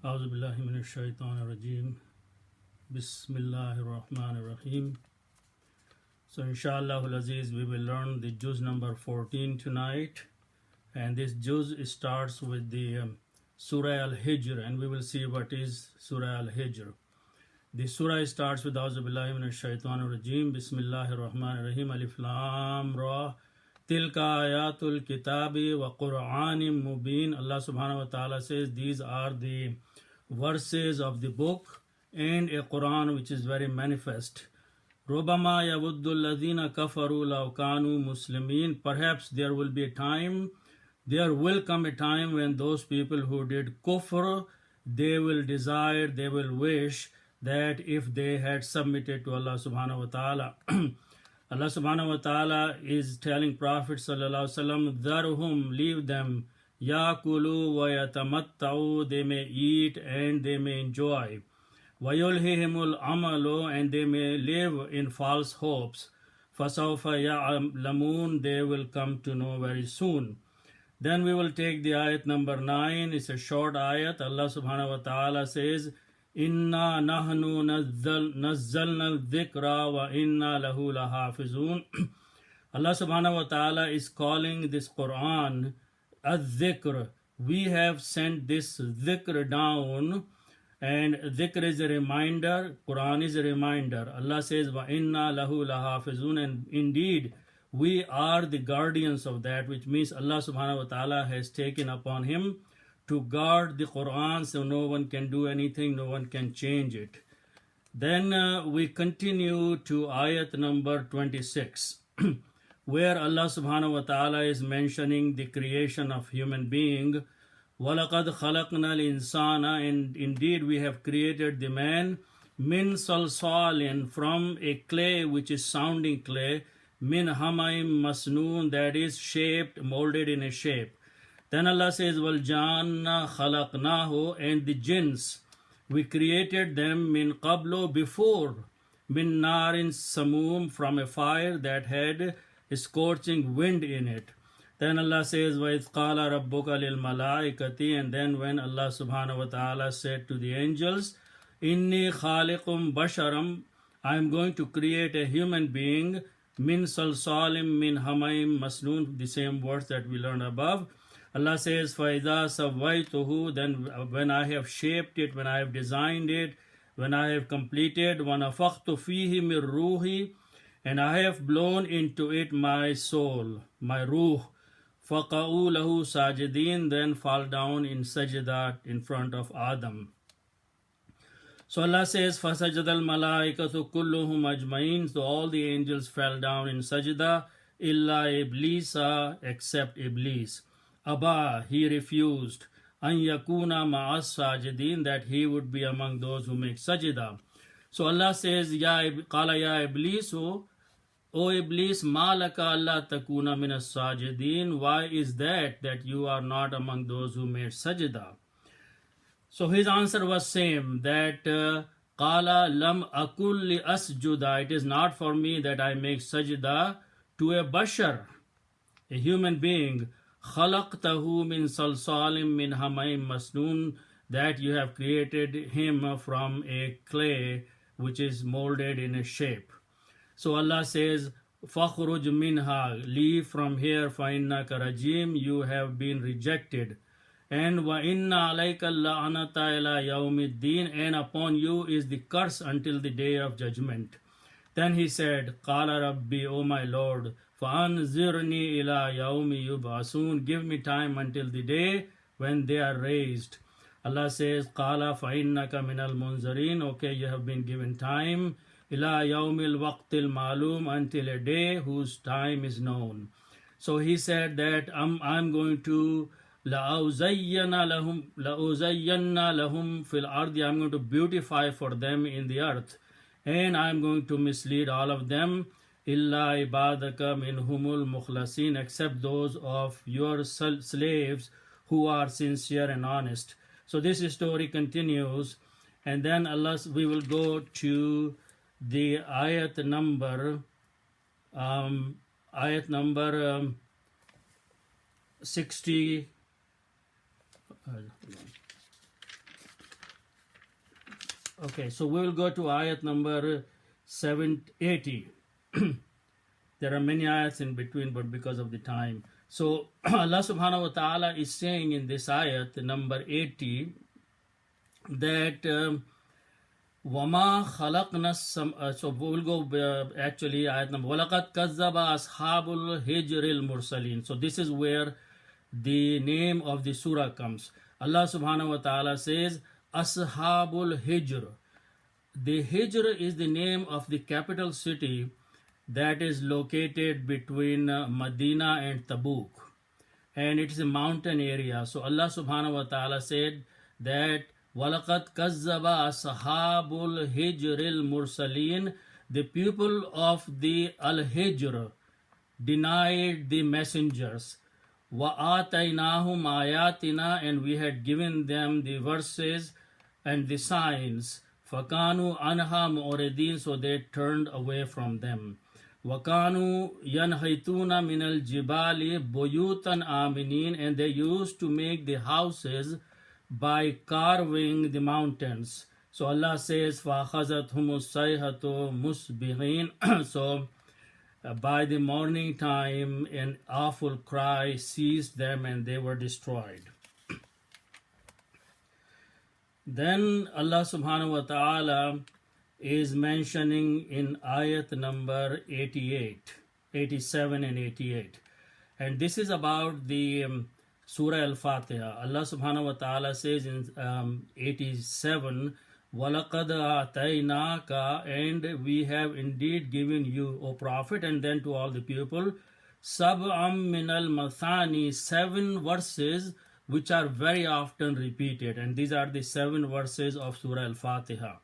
A'udhu billahi minash shaitanir rajim. Bismillahir Rahmanir Rahim. So inshallah Aziz, we will learn the juz number 14 tonight. And this juz starts with the Surah Al-Hijr, and we will see what is Surah Al-Hijr. The surah starts with A'udhu billahi minash shaitanir rajim. Bismillahir Rahmanir Rahim. Alif Lam Ra. Tilka ayatul kitabi wa Qur'anim mubin. Allah subhanahu wa ta'ala says these are the verses of the book and a Quran which is very manifest. Rubama yavuddul ladina kafaru law kanu muslimin. Perhaps there will come a time when those people who did kufr, they will desire, they will wish that if they had submitted to Allah subhanahu wa ta'ala. Allah subhanahu wa ta'ala is telling Prophet sallallahu alaihi wasallam, Dharhum, leave them, yakulu wa yatamatta'u, they may eat and they may enjoy. Wayulhihimul amalu, and they may live in false hopes. Fasawfa ya'lamun, they will come to know very soon. Then we will take the ayat number 9. It's a short ayat. Allah subhanahu wa ta'ala says, Inna nahnu nazzalna al-dhikra wa inna lahu lahafizun. Allah subhanahu wa ta'ala is calling this Quran al-dhikr. We have sent this dhikr down, and dhikr is a reminder, Quran is a reminder. Allah says, wa inna lahu lahafizun, and indeed we are the guardians of that, which means Allah subhanahu wa ta'ala has taken upon him to guard the Quran so no one can do anything, no one can change it. Then we continue to ayat number 26, where Allah subhanahu wa ta'ala is mentioning the creation of human being. وَلَقَدْ خَلَقْنَا الْإِنسَانَ, and indeed we have created the man, min salsalin, from a clay which is sounding clay, min hamaim masnoon, that is shaped, molded in a shape. Then Allah says, Wal janna khalaqnahu, and the jinns, we created them min qablu, before, min narin samum, from a fire that had a scorching wind in it. Then Allah says, Wa idh qala rabbuka lil malaikati, and then when Allah subhanahu wa ta'ala said to the angels, Inni khaliqum basharam, I am going to create a human being, min salsalim min hamaim masnoon, the same words that we learned above. Allah says, فَإِذَا سَوَّيْتُهُ, then when I have shaped it, when I have designed it, when I have completed, وَنَفَخْتُ فِيهِ مِنْ رُوحِ, and I have blown into it my soul, my ruh, فَقَعُوا لَهُ سَاجِدِينَ, then fall down in sajda in front of Adam. So Allah says, فَسَجَدَ الْمَلَائِكَةُ كُلُّهُمْ أَجْمَعِينَ, so all the angels fell down in sajda, إِلَّا إِبْلِيسَ, except Iblis. Abba, he refused, an yakuna ma'as sajidin, that he would be among those who make sajda. So Allah says, Qala ya Iblis, O Iblis, ma laka alla takuna minas sajidin, why is that you are not among those who made sajda? So his answer was same, that Qala lam akul li asjuda, it is not for me that I make sajda to a bashar, a human being, khalaqtahu min salsalim min hamaim masnoon, that you have created him from a clay which is molded in a shape. So Allah says, fakhruj minha, leave from here, fa innaka rajim, you have been rejected, and wa inna alayka la'anata ila yawmiddin, and upon you is the curse until the day of judgment. Then he said, Qala Rabbi, O my Lord, فَأَنْزِرْنِي إِلَىٰ يَوْمِ يُبْعَثُونَ, give me time until the day when they are raised. Allah says, قَالَ فَإِنَّكَ مِنَ الْمُنْزَرِينَ, okay, you have been given time, إِلَىٰ يَوْمِ الْوَقْتِ الْمَعْلُومِ, until a day whose time is known. So he said that I'm going to لَأُزَيَّنَّ لَهُمْ فِي الْأَرْضِ, I'm going to beautify for them in the earth, and I'm going to mislead all of them, illa ibadaka minhumul mukhlasin, except those of your slaves who are sincere and honest. So this story continues, and then we will go to the ayat number 60. Okay, so we will go to ayat number 780. There are many ayats in between, but because of the time. So Allah subhanahu wa ta'ala is saying in this ayat, number 80, that وَمَا خَلَقْنَا so we'll go actually ayat number وَلَقَدْ كَذَّبَ أَصْحَابُ الْهِجْرِ الْمُرْسَلِينَ. So this is where the name of the surah comes. Allah subhanahu wa ta'ala says Ashabul Hijr. The Hijr is the name of the capital city that is located between Medina and Tabuk, and it is a mountain area. So Allah subhanahu wa ta'ala said that وَلَقَدْ كَذَّبَ أَصْحَابُ الْهِجْرِ الْمُرْسَلِينَ. The people of the Al-Hijr denied the messengers. وَآتَيْنَاهُمْ آيَاتِنَا, and we had given them the verses and the signs. فَكَانُوا عَنْهَا مُعْرِضِينَ, so they turned away from them. وَكَانُوا يَنْحِتُونَ مِنَ الْجِبَالِ بُيُوتًا آمِنِينَ, and they used to make the houses by carving the mountains. So Allah says فَأَخَذَتْهُمُ الصَّيْحَةُ مُصْبِحِينَ. So by the morning time an awful cry seized them and they were destroyed. Then Allah subhanahu wa ta'ala is mentioning in ayat number 88, 87 and 88. And this is about the Surah Al-Fatiha. Allah subhanahu wa ta'ala says in 87, وَلَقَدْ آتَيْنَاكَ, and we have indeed given you, O Prophet, and then to all the people, سَبْعًا مِنَ الْمَثَانِي, 7 verses which are very often repeated. And these are the 7 verses of Surah Al-Fatiha.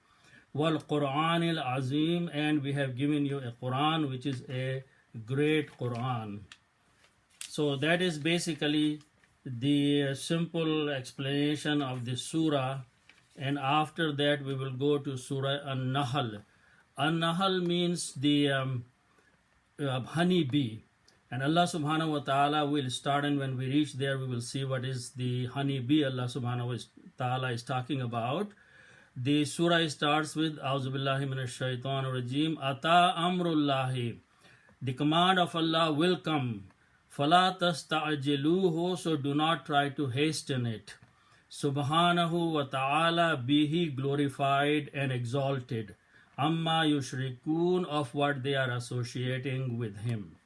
وَالْقُرْآنِ الْعَظِيمِ, and we have given you a Quran which is a great Quran. So that is basically the simple explanation of the surah, and after that we will go to Surah An-Nahl. An-Nahl means the honey bee, and Allah subhanahu wa ta'ala will start, and when we reach there we will see what is the honey bee Allah subhanahu wa ta'ala is talking about. The surah starts with A'udhu billahi minash shaitanir rajim. Ata amrullahi, the command of Allah will come. فَلَا تَسْتَعْجِلُوهُ, so do not try to hasten it. Subhanahu wa ta'ala, be he glorified and exalted. Amma yushrikun, of what they are associating with him.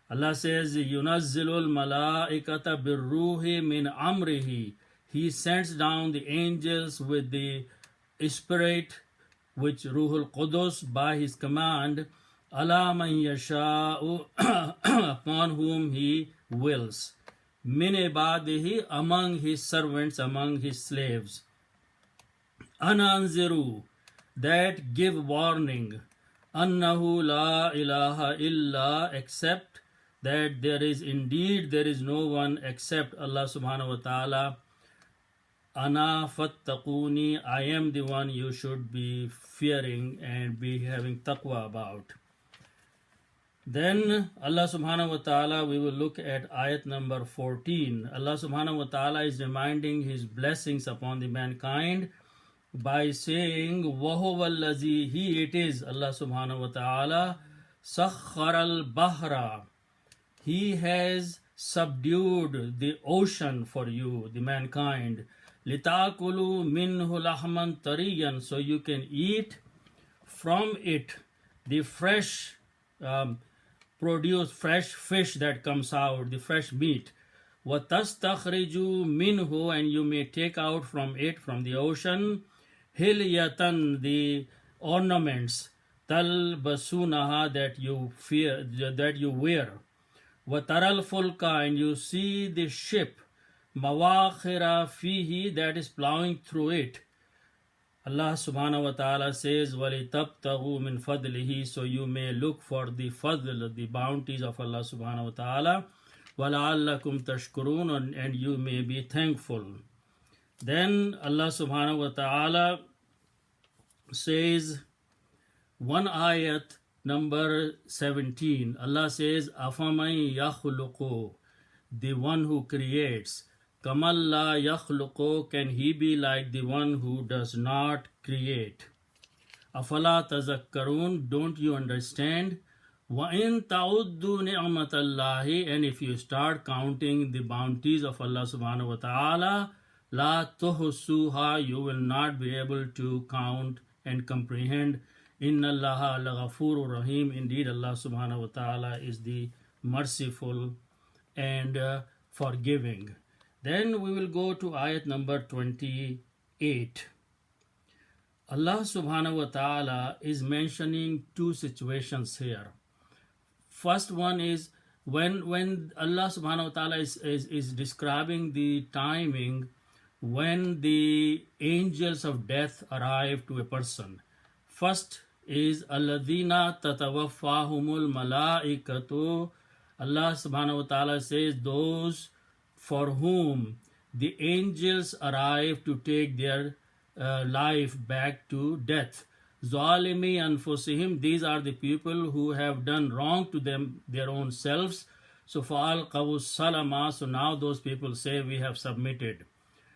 Allah says, يُنَزِّلُ الْمَلَائِكَةَ بِالرُّوحِ مِنْ أَمْرِهِ. He sends down the angels with the spirit, which Ruhul Qudus, by his command, ala man yasha'u, upon whom he wills, min ibadihi, among his servants, among his slaves. Ananziru, that give warning, annahu la ilaha illa, except that there is no one except Allah subhanahu wa ta'ala. Ana fattaquni, I am the one you should be fearing and be having taqwa about. Then Allah subhanahu wa ta'ala, we will look at ayat number 14. Allah subhanahu wa ta'ala is reminding his blessings upon the mankind by saying, وَهُوَ الَّذِي, he it is, Allah subhanahu wa ta'ala, سَخَّرَ الْبَحْرَ, he has subdued the ocean for you, the mankind, لِتَأْكُلُوا مِنْهُ لَحْمًا طَرِيًّا, so you can eat from it the fresh produce, fresh fish that comes out, the fresh meat. وَتَسْتَخْرِجُوا مِنْهُ, and you may take out from it, from the ocean, hilyatan, the ornaments, talbasunaha, that you wear. وَتَرَى الْفُلْكَ, and you see the ship, mawakhira fihi, that is plowing through it. Allah subhanahu wa ta'ala says, وَلِتَبْتَغُوا مِنْ فَضْلِهِ, so you may look for the fadl, the bounties of Allah subhanahu wa ta'ala. وَلَعَلَّكُمْ تَشْكُرُونَ, and you may be thankful. Then Allah subhanahu wa ta'ala says, one ayat number 17, Allah says, أَفَمَنْ يَخْلُقُ, the one who creates, Kamal la yakhluqu, can he be like the one who does not create? Afala tazakkarun, don't you understand? Wa in ta'uddu ni'matallahi, and if you start counting the bounties of Allah subhanahu wa ta'ala, la tuhsuha, you will not be able to count and comprehend. Inna allaha laghafurur rahim, indeed Allah subhanahu wa ta'ala is the merciful and forgiving. Then we will go to ayat number 28. Allah subhanahu wa ta'ala is mentioning two situations here. First one is when Allah subhanahu wa ta'ala is describing the timing when the angels of death arrive to a person. First is alladhina tatawaffahumul malaikatu. Allah subhanahu wa ta'ala says those for whom the angels arrive to take their life back to death. Zalimi anfusihim, these are the people who have done wrong to them, their own selves. So fa'al qawu salama, so now those people say we have submitted.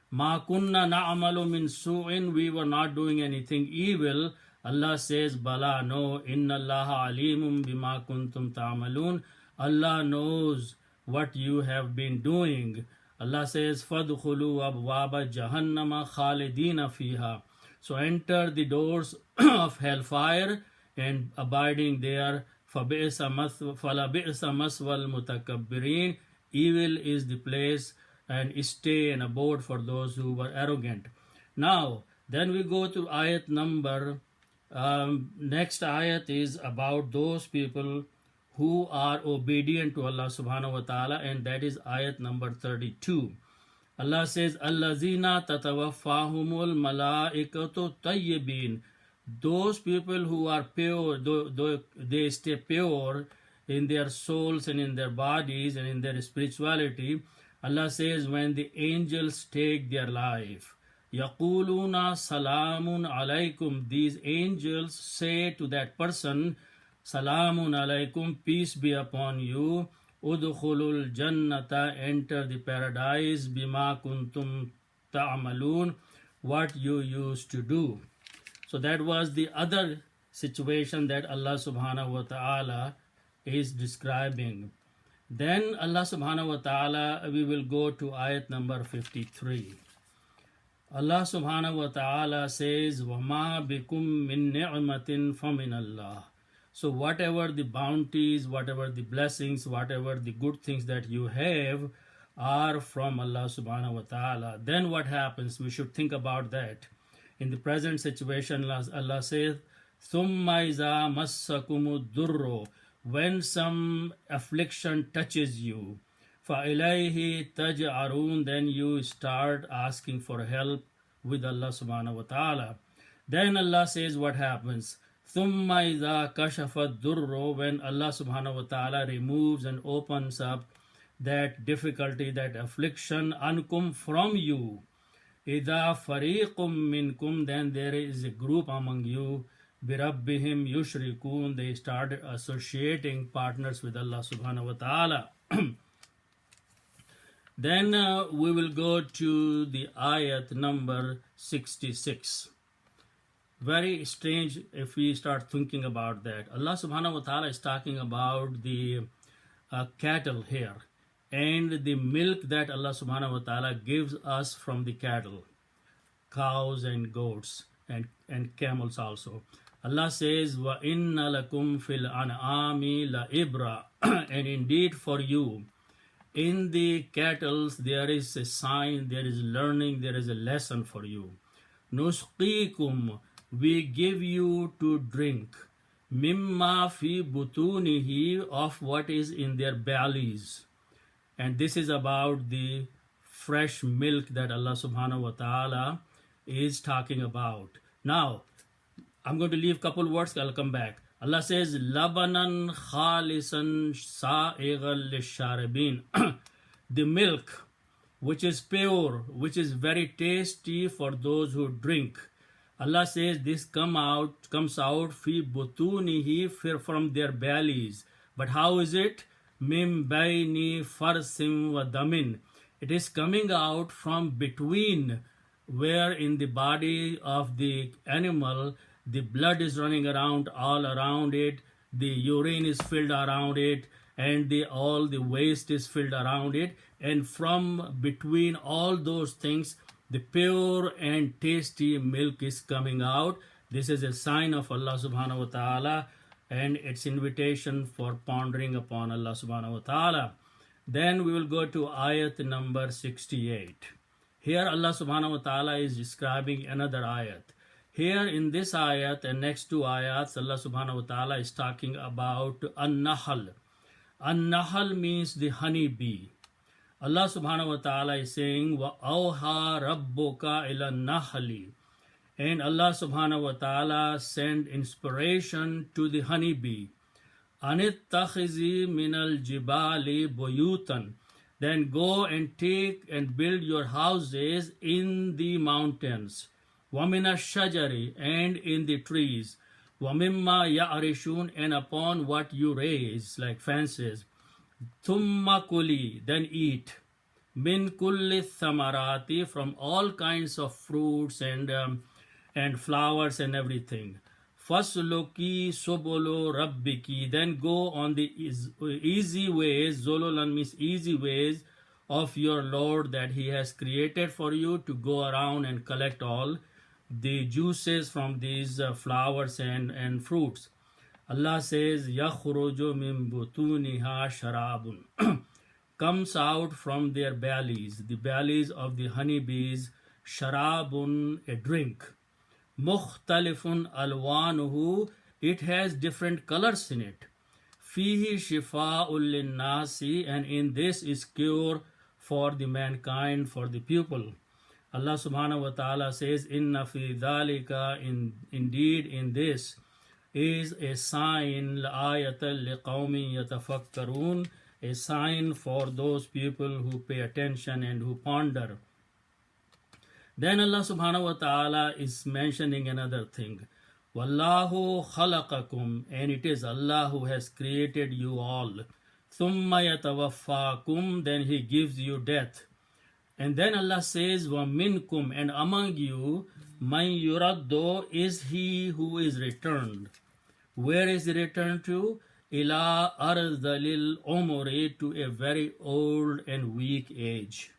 Ma kunna na'amalu min su'in, we were not doing anything evil. Allah says, Bala, no, inna allaha alimun bima kuntum ta'amalun. Allah knows what you have been doing. Allah says, Fadkhulu abwaba jahannama khalidina fiha. So enter the doors of hellfire and abiding there. فَلَبِئْسَ مَثْوَى الْمُتَكَبِّرِينَ. Evil is the place and stay and abode for those who were arrogant. Now, then we go to ayat number, next ayat is about those people who are obedient to Allah subhanahu wa ta'ala, and that is ayat number 32. Allah says, Allazina tatawaffahumul malaikatu tayyibin. Those people who are pure, they stay pure in their souls and in their bodies and in their spirituality. Allah says, when the angels take their life, Yaquluna salamun alaykum. These angels say to that person, Salamun alaykum, peace be upon you. Udkhulul jannata, enter the paradise. Bima kuntum ta'amalun, what you used to do. So that was the other situation that Allah subhanahu wa ta'ala is describing. Then Allah subhanahu wa ta'ala, we will go to ayat number 53. Allah subhanahu wa ta'ala says, وَمَا بِكُم مِّن نِعْمَةٍ فَمِنَ اللَّهِ. So whatever the bounties, whatever the blessings, whatever the good things that you have are from Allah subhanahu wa ta'ala. Then what happens? We should think about that. In the present situation, Allah says, ثُمَّ إِذَا مَسَّكُمُ الدُّرُّ. When some affliction touches you, فَإِلَيْهِ تَجْأَرُونَ. Then you start asking for help with Allah subhanahu wa ta'ala. Then Allah says what happens? ثُمَّ إِذَا كَشَفَ الدُّرُّ. When Allah subhanahu wa ta'ala removes and opens up that difficulty, that affliction, ankum, from you, إِذَا فَرِيقٌ مِّنْكُمْ. Then there is a group among you, بِرَبِّهِمْ يُشْرِكُونَ. They started associating partners with Allah subhanahu wa ta'ala. Then we will go to the ayat number 66. Very strange if we start thinking about that. Allah subhanahu wa ta'ala is talking about the cattle here and the milk that Allah subhanahu wa ta'ala gives us from the cattle, cows and goats and camels also. Allah says, وَإِنَّ لَكُمْ فِي الْأَنْعَامِ لَإِبْرَةً. And indeed for you, in the cattle there is a sign, there is learning, there is a lesson for you. نُسْقِيكُمْ. We give you to drink. Mimma fi butunihi, of what is in their bellies. And this is about the fresh milk that Allah subhanahu wa ta'ala is talking about. Now, I'm going to leave a couple words, I'll come back. Allah says, Labanan khalisan sa'igal lisharibin. The milk which is pure, which is very tasty for those who drink. Allah says this comes out fi butunihi, from their bellies. But how is it? Mim bayni farsim wa damin. It is coming out from between, where in the body of the animal the blood is running around all around it, the urine is filled around it, and all the waste is filled around it, and from between all those things the pure and tasty milk is coming out. This is a sign of Allah subhanahu wa ta'ala, and its invitation for pondering upon Allah subhanahu wa ta'ala. Then we will go to ayat number 68. Here Allah subhanahu wa ta'ala is describing another ayat. Here in this ayat and next two ayats, Allah subhanahu wa ta'ala is talking about an-nahl. An-nahl means the honey bee. Allah subhanahu wa ta'ala is saying, وَأَوْحَى رَبُّكَ إِلَى النَّحْلِ. And Allah subhanahu wa ta'ala sent inspiration to the honey bee. أَنِتَّخِذِي مِنَ الْجِبَالِ بُيُوتًا. Then go and take and build your houses in the mountains. وَمِنَ الشَّجَرِ, and in the trees. وَمِمَّا يَعْرِشُونَ, and upon what you raise, like fences. ثُمَّ كُلِي, then eat. مِن كُلِّ الثَّمَرَاتِ, from all kinds of fruits and flowers and everything. فَاسْلُكِي سُبُلُ رَبِّكِ, then go on the easy ways, Zululan means easy ways, of your Lord that He has created for you to go around and collect all the juices from these flowers and fruits. Allah says, يَخْرُجُ مِن بُطُونِهَا شَرَابٌ. Comes out from their bellies, the bellies of the honeybees, sharabun, a drink. مُخْتَلِفٌ أَلْوَانُهُ, it has different colors in it. فِيهِ شِفَاءٌ لِلنَّاسِ, and in this is cure for the mankind, for the people. Allah subhanahu wa ta'ala says, Inna fi dhalika, indeed in this is a sign, لَآيَةً لِقَوْمٍ يَتَفَكَّرُونَ, a sign for those people who pay attention and who ponder. Then Allah subhanahu wa ta'ala is mentioning another thing. Wallahu khalaqakum, and it is Allah who has created you all. Thumma yatawaffakum, then He gives you death. And then Allah says, wa minkum, and among you, man yuraddu, is he who is returned. Where is he returned to? Ila ardhalil umri, to a very old and weak age.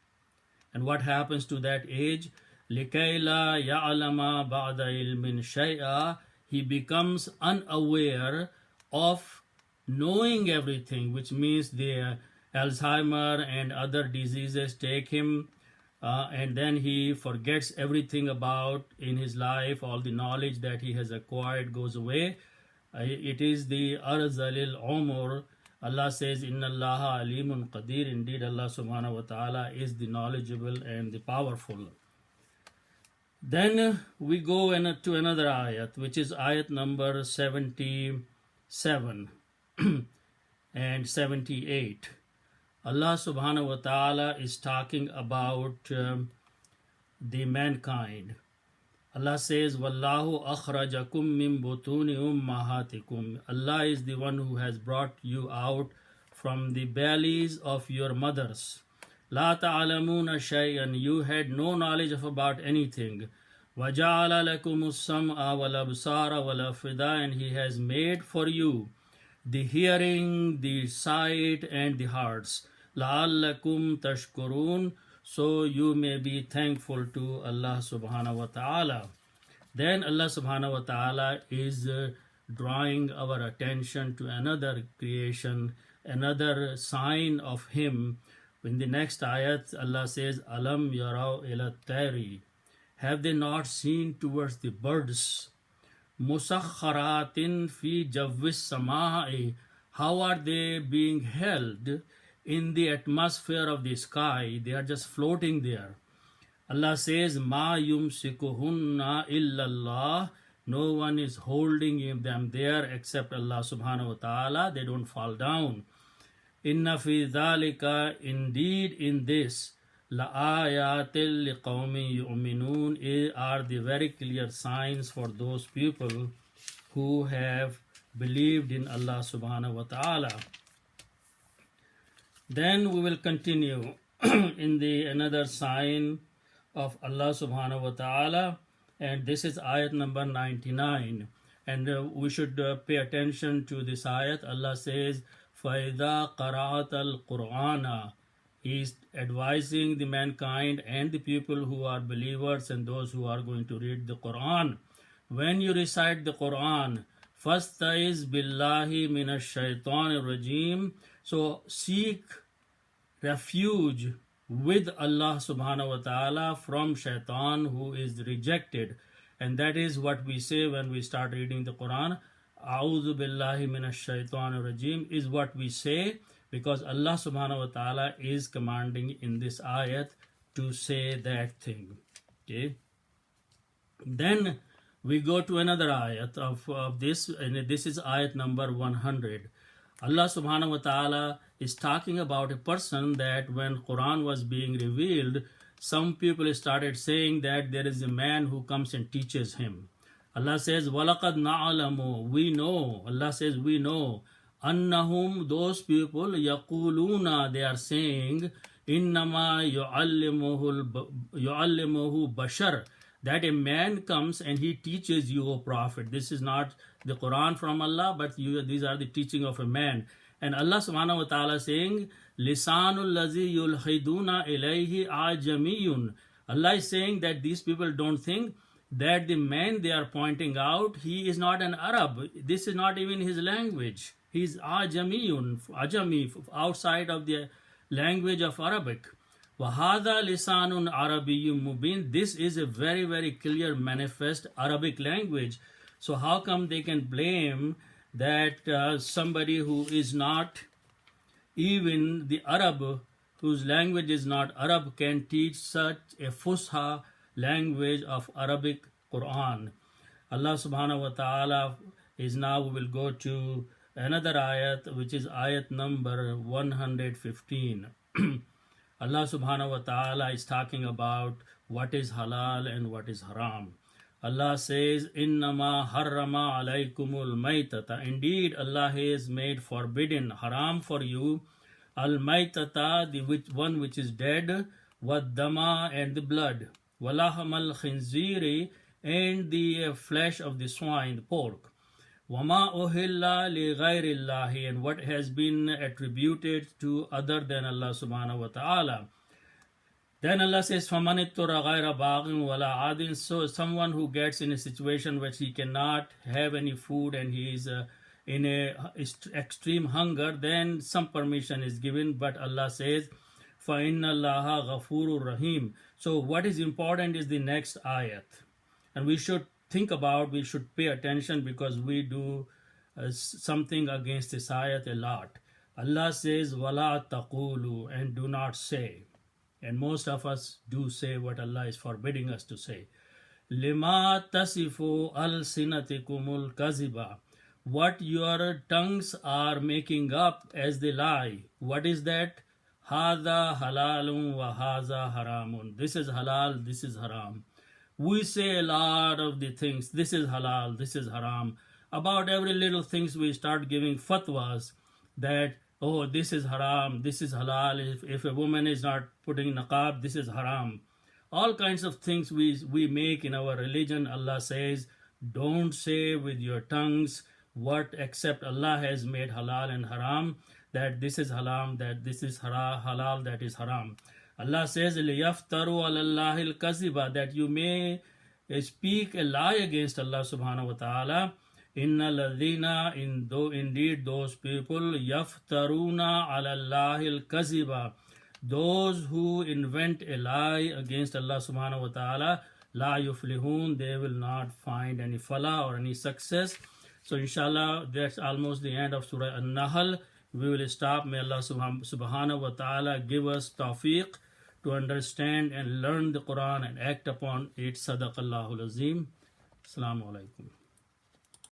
And what happens to that age? لِكَيْ يَعْلَمَ بَعْدَ عِلْمٍ شَيْئًا, he becomes unaware of knowing everything, which means the Alzheimer and other diseases take him, and then he forgets everything about in his life. All the knowledge that he has acquired goes away. It is the arzalil umur. Allah says, Inna Allaha alimun qadir. Indeed, Allah subhanahu wa ta'ala is the knowledgeable and the powerful. Then we go to another ayat, which is ayat number 77 and 78. Allah subhanahu wa ta'ala is talking about the mankind. Allah says, Wallahu akhrajakum min butuni ummahatikum. Allah is the one who has brought you out from the bellies of your mothers. La ta'alamuna shay'an, you had no knowledge of about anything. Waja'ala lakumus sam'a wal absara wal afida, and He has made for you the hearing, the sight, and the hearts. La'allakum tashkurun, so you may be thankful to Allah subhanahu wa ta'ala. Then Allah subhanahu wa ta'ala is drawing our attention to another creation, another sign of Him. In the next ayat, Allah says, Alam yarau ila tayri, have they not seen towards the birds? Musakharatin fi jawwis samai, how are they being held in the atmosphere of the sky? They are just floating there. Allah says, Ma yumsikuhunna illallah, no one is holding them there except Allah subhanahu wa ta'ala. They don't fall down. Inna fi dhalika, indeed in this, la'ayatil liqawmin yu'minun, are the very clear signs for those people who have believed in Allah subhanahu wa ta'ala. Then we will continue in the another sign of Allah subhanahu wa ta'ala, and this is ayat number 99. And we should pay attention to this ayat. Allah says, فَإِذَا قَرَأْتَ الْقُرْآنَ. He is advising the mankind and the people who are believers and those who are going to read the Quran. When you recite the Quran, فَاسْتَعِذْ بِاللَّهِ مِنَ الشَّيْطَانِ الرَّجِيمِ. So seek refuge with Allah subhanahu wa ta'ala from shaitan who is rejected. And that is what we say when we start reading the Quran. A'udhu billahi minash shaitanir rajim is what we say, because Allah subhanahu wa ta'ala is commanding in this ayat to say that thing. Okay. Then we go to another ayat of this, and this is ayat number 100. Allah subhanahu wa ta'ala is talking about a person that when Quran was being revealed, some people started saying that there is a man who comes and teaches him. Allah says, وَلَقَدْ نَعْلَمُ. We know. Allah says, we know. أَنَّهُمْ, those people, يَقُولُونَ, they are saying, إِنَّمَا يُعَلِّمُهُ بَشَرٌ, that a man comes and he teaches you, O Prophet. This is not the Quran from Allah, but these are the teaching of a man. And Allah subhanahu wa ta'ala saying, لِسَانُ الَّذِي يُلْحِدُونَ إِلَيْهِ أَعْجَمِيٌّ. Allah is saying that these people don't think that the man they are pointing out, he is not an Arab. This is not even his language. He is Ajami, outside of the language of Arabic. وَهَذَا لِسَانٌ عَرَبِيٌّ مُبِينٌ. This is a very, very clear, manifest Arabic language. So how come they can blame that somebody who is not even the Arab, whose language is not Arab, can teach such a Fusha language of Arabic Quran? Allah subhanahu wa ta'ala is now, we will go to another ayat, which is ayat number 115. Allah subhanahu wa ta'ala is talking about what is halal and what is haram. Allah says, إِنَّمَا حَرَّمَ عَلَيْكُمُ الْمَيْتَةَ. Indeed, Allah has made forbidden, haram for you, al-maytata, the one which is dead, wad-dama, and the blood, وَلَحْمَ الْخِنْزِيرِ, and the flesh of the swine, the pork, وَمَا أُهِلَّ لِغَيْرِ اللَّهِ, and what has been attributed to other than Allah subhanahu wa ta'ala. Then Allah says, فَمَنِ اتُّرَ غَيْرَ بَاغٍ وَلَا عَادٍ. So someone who gets in a situation where he cannot have any food and he is in a extreme hunger, then some permission is given. But Allah says, فَإِنَّ اللَّهَ غَفُورٌ رَحِيمٌ. So what is important is the next ayat. And we should think about, we should pay attention, because we do something against this ayat a lot. Allah says, وَلَا تَقُولُوا, and do not say. And most of us do say what Allah is forbidding us to say. لِمَا تَصِفُ أَلْسِنَتِكُمُ الْكَذِبَ. What your tongues are making up as they lie. What is that? هَذَا حَلَالٌ وَهَذَا حَرَامٌ. This is halal, this is haram. We say a lot of the things, this is halal, this is haram. About every little things we start giving fatwas that, oh, this is haram, this is halal. If a woman is not putting niqab, this is haram. All kinds of things we make in our religion. Allah says, don't say with your tongues what except Allah has made halal and haram, that this is haram, that this is halal, that is haram. Allah says, لِيَفْتَرُوا عَلَى اللَّهِ الْكَذِبَ, that you may speak a lie against Allah subhanahu wa ta'ala. إِنَّ الَّذِينَ, indeed those people, يَفْتَرُونَ عَلَى اللَّهِ الْكَذِبَ, those who invent a lie against Allah subhanahu wa ta'ala, لَا يُفْلِحُونَ, they will not find any falah or any success. So inshallah, that's almost the end of Surah An-Nahl. We will stop. May Allah subhanahu wa ta'ala give us tawfiq to understand and learn the Quran and act upon it. Sadaqallahul Azim. Assalamu alaikum.